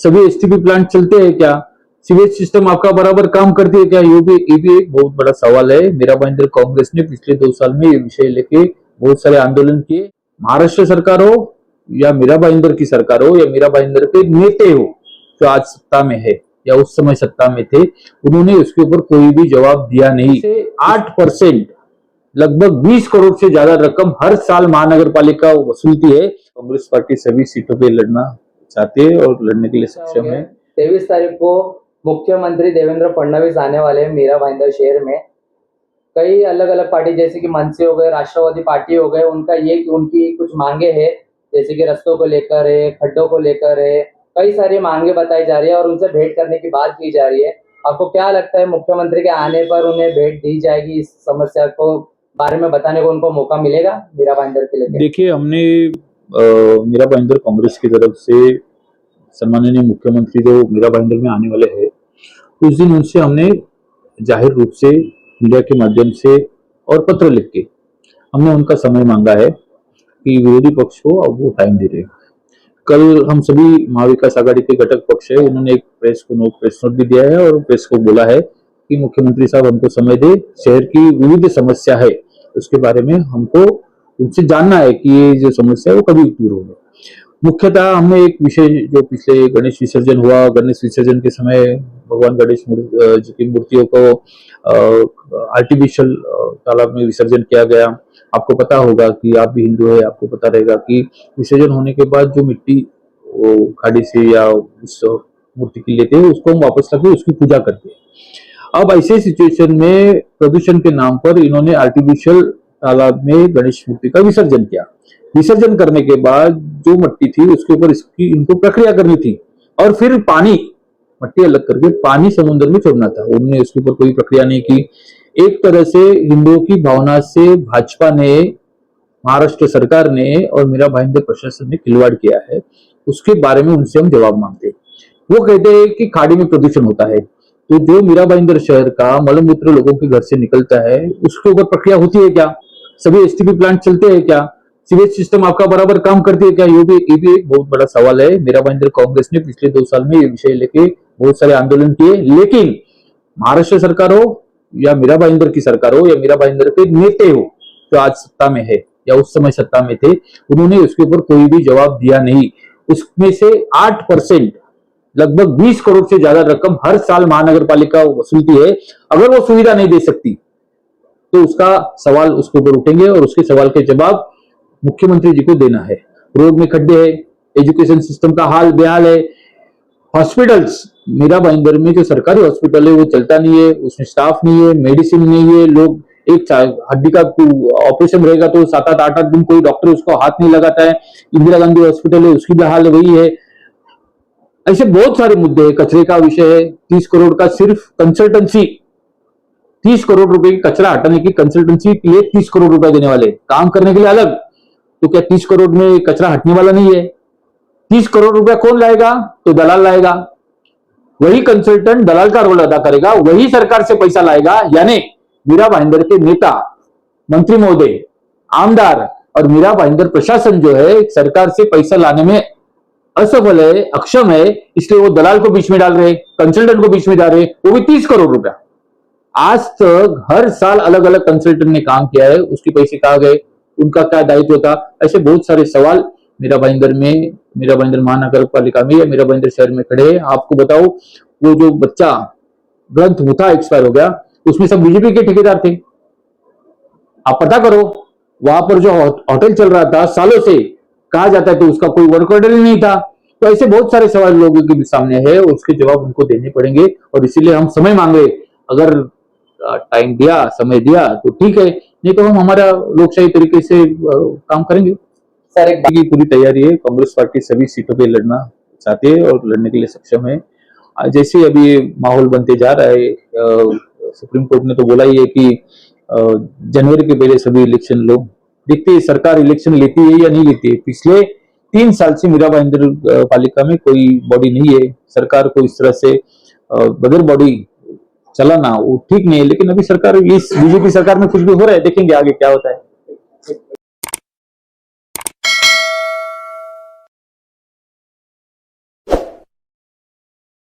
सभी STP plant चलते हैं क्या? सीवेज सिस्टम आपका बराबर काम करती है क्या? ये भी एक बहुत बड़ा सवाल है। मीरा भाईंदर कांग्रेस ने पिछले 2 साल में ये विषय लेके बहुत सारे आंदोलन किए। महाराष्ट्र सरकार हो या मीरा भाईंदर की सरकार हो या मीरा भाईंदर के नेता हो जो आज सत्ता में है या उस समय सत्ता में थे, उन्होंने उसके ऊपर कोई भी जवाब दिया नहीं। 8% लगभग 20 करोड़ से ज्यादा रकम हर साल महानगर पालिका वसूलती है। कांग्रेस पार्टी सभी सीटों पे लड़ना चाहती है और लड़ने के लिए सक्षम है। 23 तारीख को मुख्यमंत्री देवेंद्र फडणवीस आने वाले हैं मीरा भाईंदर शहर में। कई अलग अलग पार्टी जैसे कि मनसे हो गए, राष्ट्रवादी पार्टी हो गए, उनकी कुछ मांगे हैं, जैसे कि रस्तों को लेकर है, खड्डों को लेकर है, कई सारी मांगे बताई जा रही है और उनसे भेंट करने की बात की जा रही है। आपको क्या लगता है मुख्यमंत्री के आने पर उन्हें भेंट दी जाएगी? इस समस्या को बारे में बताने को उनको मौका मिलेगा मीरा भाईंदर के लिए? देखिए, हमने मीरा भाईंदर कांग्रेस की तरफ से सम्माननीय मुख्यमंत्री जो मीरा भाईंदर में आने वाले हैं, उस दिन उनसे हमने जाहिर रूप से मीडिया के माध्यम से और पत्र लिख के हमने उनका समय मांगा है कि विरोधी पक्ष को अब वो टाइम दे रहे हैं। कल हम सभी महाविकास आघाड़ी के घटक पक्ष है, उन्होंने एक प्रेस नोट भी दिया है और प्रेस को बोला है कि मुख्यमंत्री साहब हमको समय दे, शहर की विविध समस्या है उसके बारे में हमको उनसे जानना है कि ये जो समस्या है वो कभी दूर होगी। मुख्यतः हमने एक विषय जो पिछले गणेश विसर्जन हुआ, गणेश विसर्जन के समय भगवान गणेश जी की मूर्तियों को आर्टिफिशियल तालाब में विसर्जन किया गया। आपको पता होगा कि आप भी हिंदू है, आपको पता रहेगा कि विसर्जन होने के बाद जो मिट्टी वो खाड़ी से या उस मूर्ति की लेते हैं उसको हम वापस लाके उसकी पूजा करते हैं। अब ऐसे सिचुएशन में प्रदूषण के नाम पर इन्होंने आर्टिफिशियल तालाब में गणेश मूर्ति का विसर्जन किया। विसर्जन करने के बाद जो मट्टी थी उसके ऊपर इसकी इनको प्रक्रिया करनी थी और फिर पानी, मट्टी अलग करके पानी समुद्र में छोड़ना था। उन्होंने उसके ऊपर कोई प्रक्रिया नहीं की। एक तरह से हिंदुओं की भावना से भाजपा ने, महाराष्ट्र सरकार ने और मीरा भाईंदर प्रशासन ने खिलवाड़ किया है। उसके बारे में उनसे हम जवाब मांगते हैं। वो कहते हैं कि खाड़ी में प्रदूषण होता है, तो जो मीरा भाईंदर शहर का मलमूत्र लोगों के घर से निकलता है उसके ऊपर प्रक्रिया होती है क्या? सभी एसटीपी प्लांट चलते हैं क्या? सीवेज सिस्टम आपका बराबर काम करती है क्या? ये भी एक बहुत बड़ा सवाल है। मीरा भाईंदर कांग्रेस ने पिछले 2 साल में ये विषय लेके बहुत सारे आंदोलन किए, लेकिन महाराष्ट्र सरकार हो या मीरा भाईंदर की सरकार हो या मीरा भाईंदर के नेता हो जो आज सत्ता में है या उस समय सत्ता में थे, उन्होंने उसके ऊपर कोई भी जवाब दिया नहीं। उसमें से 8% लगभग 20 करोड़ से ज्यादा रकम हर साल महानगर पालिका वसूलती है। अगर वो सुविधा नहीं दे सकती तो उसका सवाल उसके ऊपर उठेंगे और उसके सवाल के जवाब मुख्यमंत्री जी को देना है। रोड में खड्डे है, एजुकेशन सिस्टम का हाल बेहाल है, हॉस्पिटल्स मीरा भाईंदर में जो सरकारी हॉस्पिटल है वो चलता नहीं है, उसमें स्टाफ नहीं है, मेडिसिन नहीं है। लोग एक हड्डी का ऑपरेशन रहेगा तो 7-8 दिन कोई डॉक्टर उसको हाथ नहीं लगाता है। इंदिरा गांधी हॉस्पिटल है, उसकी भी हाल वही है। ऐसे बहुत सारे मुद्दे हैं। कचरे का विषय है, 30 करोड़ का सिर्फ कंसल्टेंसी, 30 करोड़ रुपए की कचरा हटाने की कंसल्टेंसी के लिए 30 करोड़ रुपए देने वाले, काम करने के लिए अलग। तो क्या 30 करोड़ में कचरा हटने वाला नहीं है? 30 करोड़ रुपया कौन लाएगा? तो दलाल लाएगा। वही कंसल्टेंट दलाल का रोल अदा करेगा, वही सरकार से पैसा लाएगा। यानी मीरा भाईंदर के नेता, मंत्री महोदय, आमदार और मीरा भाईंदर प्रशासन जो है सरकार से पैसा लाने में असफल है, अक्षम है, इसलिए वो दलाल को बीच में डाल रहे, कंसल्टेंट को बीच में डाल रहे, वो भी 30 करोड़ रुपया। आज तक हर साल अलग अलग कंसल्टेंट ने काम किया है, उसके पैसे कहाँ गए, उनका क्या दायित्व था? ऐसे बहुत सारे सवाल मीरा भाईंदर में, मीरा भाईंदर महानगर पालिका में या मीरा भाईंदर शहर में खड़े हैं। आपको बताओ, वो जो बच्चा ग्रंथ मुथा एक्सपायर हो गया, उसमें सब बीजेपी के ठेकेदार थे। आप पता करो, वहां पर जो होटल चल रहा था सालों से, कहा जाता है तो उसका कोई वर्क ऑर्डर ही नहीं था। तो ऐसे बहुत सारे सवाल लोगों के सामने है, उसके जवाब उनको देने पड़ेंगे और इसीलिए हम समय मांगे। अगर टाइम दिया, समय दिया तो ठीक है, नहीं तो हम हमारा लोकशाही तरीके से काम करेंगे। सर, की पूरी तैयारी है। कांग्रेस पार्टी सभी सीटों पे लड़ना चाहती है और लड़ने के लिए सक्षम है। जैसे अभी माहौल बनते जा रहा है, सुप्रीम कोर्ट ने तो बोला ही है कि जनवरी के पहले सभी इलेक्शन लो। देखते हैं सरकार इलेक्शन लेती है या नहीं लेती है। पिछले 3 साल से मीरा भाईंदर पालिका में कोई बॉडी नहीं है। सरकार को इस तरह से बगैर बॉडी चलाना वो ठीक नहीं है, लेकिन अभी सरकार, इस बीजेपी सरकार में कुछ भी हो रहा है, देखेंगे आगे क्या होता है।